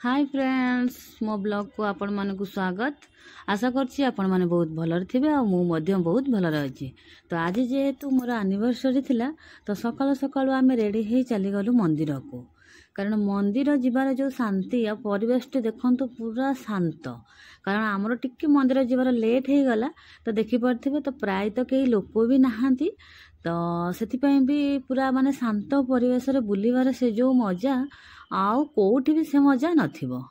Hi friends मो blog को आपण मानक स्वागत। आशा करछि आपण माने बहुत भलर थिबे आ मु मध्य बहुत भलर अछि। तो आज जेहेतु मोर एनिवर्सरी थिला तो सकाळ सकाळ आमे रेडी हे चली गलु मंदिर को। कारण मंदिर जिबार जो शांति आ परिवेश देखंतु पूरा शांत। कारण आमर टिके मंदिर जिबार लेट हे गला तो देखि परथिबे तो प्राय तो केही लोक भी नाहांती। तो सेथिपई भी पूरा माने शांत परिवेश रे बुलिबार से जो मजा आउ कोठी भी से मजा नथिबो।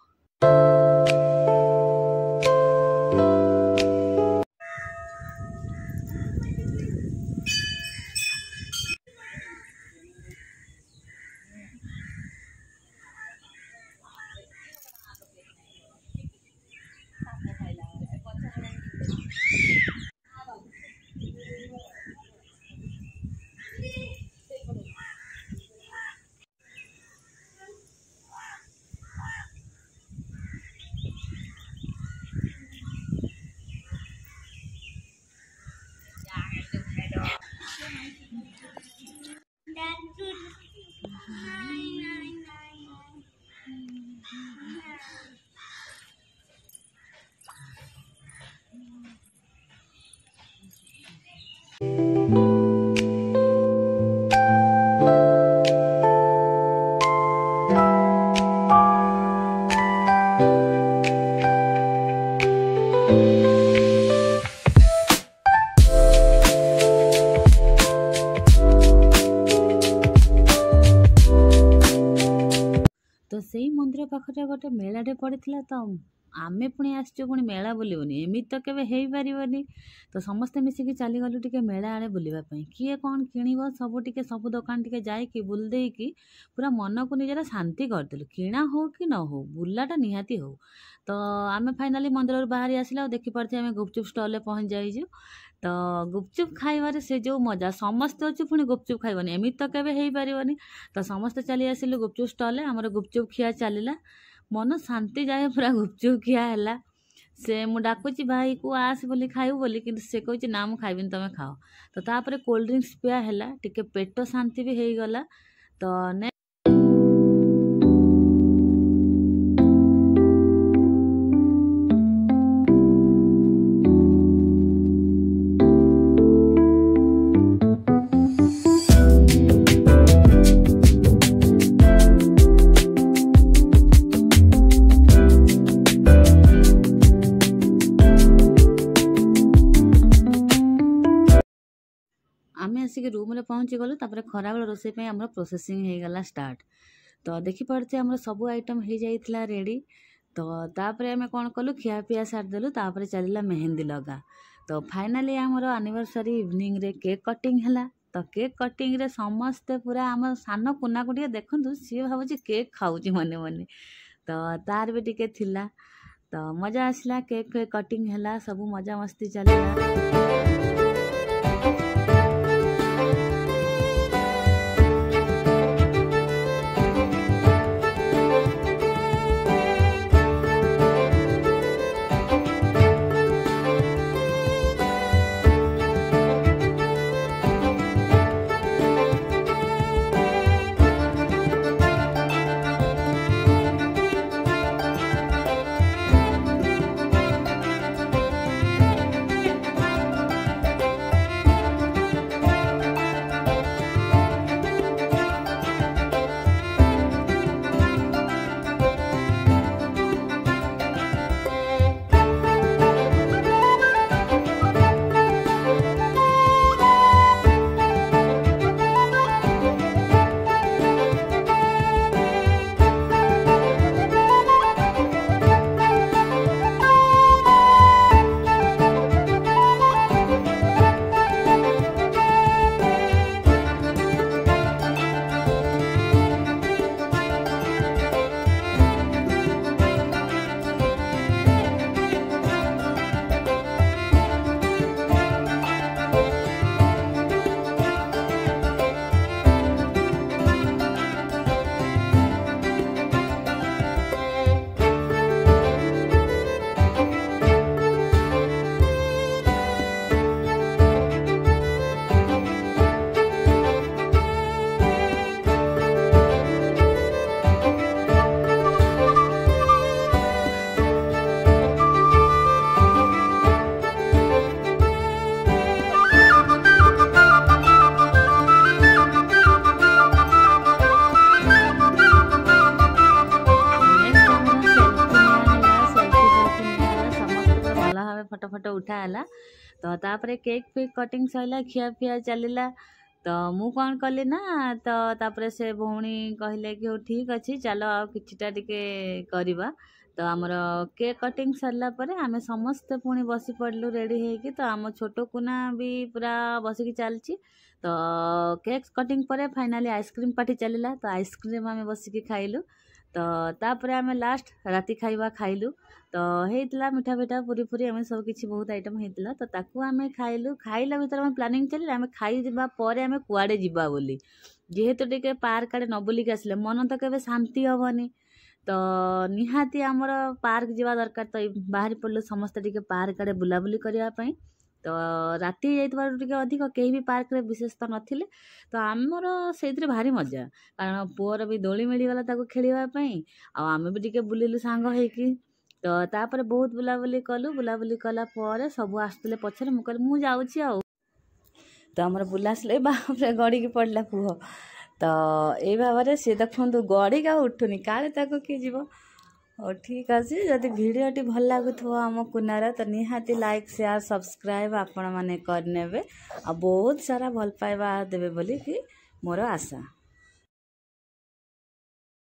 तो से मंदिर पाखे गोटे मेलाटे पड़ता तो आमे पुणी आसचु पुणी मेला बुलबनी एमती तो केवे हेई पारिबनी। तो समस्ते मिसिकी चली गलु टिके मेला आड़े बुलवा पई किए कौन किणिबो सब दुकान टिके जाइकी बुल देकी पूरा मन को निजरा शांति करदेलु। किणा हो कि न हो बुलाटा निहाती हो। तो आमे फाइनाली मंदिर बाहरी आसिला देखि पारथि आमे गुपचुप स्टॉल ले पहुंच जाइजु। तो गुपचुप खाइबारे से जो मजा समस्त अच्छे पुणी गुपचुप खाइबनी एमती तो केवे हेई पारिबनी। तो समस्ते चली आसिलु गुपचुप स्टॉल ले हमर गुपचुप खिया चलिला मन शांति जाए पूरा गुपचुप खिया है। से मु डाकुची भाई को आस बोली खाइबु बोली कि से कहूँ ना मु खाइबिन तमे खाओ। तो तापर कोल्ड ड्रिंक्स पिया है टिके पेट शांति भी हो गला। तो आमे आसिक रूम रे पहुँची गलु। तापर खरा बेला रोषे पे हमर प्रोसेसिंग हो गला स्टार्ट। तो देखि पड़ते हमर सब आइटम हो जाइथिला रेडी। तो तापर आमे कोन कलु खिया पिया सार देलु। तापर चलिला मेहंदी लगा। तो फाइनली हमर एनिवर्सरी इवनिंग रे केक कटिंग हला। तो केक कटिंग रे समस्त पूरा हम सान कुना को देखंतु सी भाबुची केक खाउची मने मने। तो तार भी टिके थिला। तो मजा आसला केक कटिंग हला सब मजा मस्ती चलिला। उठा है। तो तापर केक फेक कटिंग सैला खिया पिया चलला। तो मु कौन कली ना तो तापर से भौणी कहले कि हो ठीक अच्छे चलो आ किछिटा टिके करवा। तो आमर केक कटिंग सरला परे आमे समस्ते पुणी बसी पड़लु रेडी होइकी। तो आम छोटो कुना भी पूरा बसिकी चलची। तो केक कटिंग परे फाइनाली आइसक्रीम पार्टी चलला। तो आइसक्रीम आमे बसिकी खाइलु। तो तापर आमे लास्ट राति खाइबा खाइलु। तो हेइतला मिठा पिठा पूरी पूरी आमे सब किछि बहुत आइटम हेइतला। तो ताकू आमे खाइलु। खाइला भीतर आमे प्लानिंग चलिला आमे खाइ जिबा परे आमे कुआडे जिबा बोली। जेहेतु टिके पार्क आडे न बुलिक आसले मन तो केबे शांति हबनी। तो निहाती आमर पार्क जीवा दरकार। तो बाहरी पड़लु समस्ते टिके पार्क आडे बुलाबुली करिया पई। तो राति जाइतबारु टिके अधिक केही भी पार्क रे विशेष तो नथिले। तो आमर सेइतरे भारी मजा कारण पुअर भी दोली मिलिगला ताको खेलिबा पई आ आमे भी टिके बुलिलु सांग होइकी। तो तापर बहुत बुलाबुली कलु। बुलाबुली कला परे सब आसतले पछरे मु कहली मु जाउची आ। तो आमर बुलासले बाप रे गड़ी की पड़ला पुह। तो ए भाव सी देखु गड़ी का उठुनी काले ताको किए जीव। और ठीक अच्छे जदि भिडटी भल लगुव आम कुनार तो निहाती लाइक शेयर सब्सक्राइब आपण मैंने करने आ बहुत सारा भल पाइबा देवे बोली कि मोर आशा।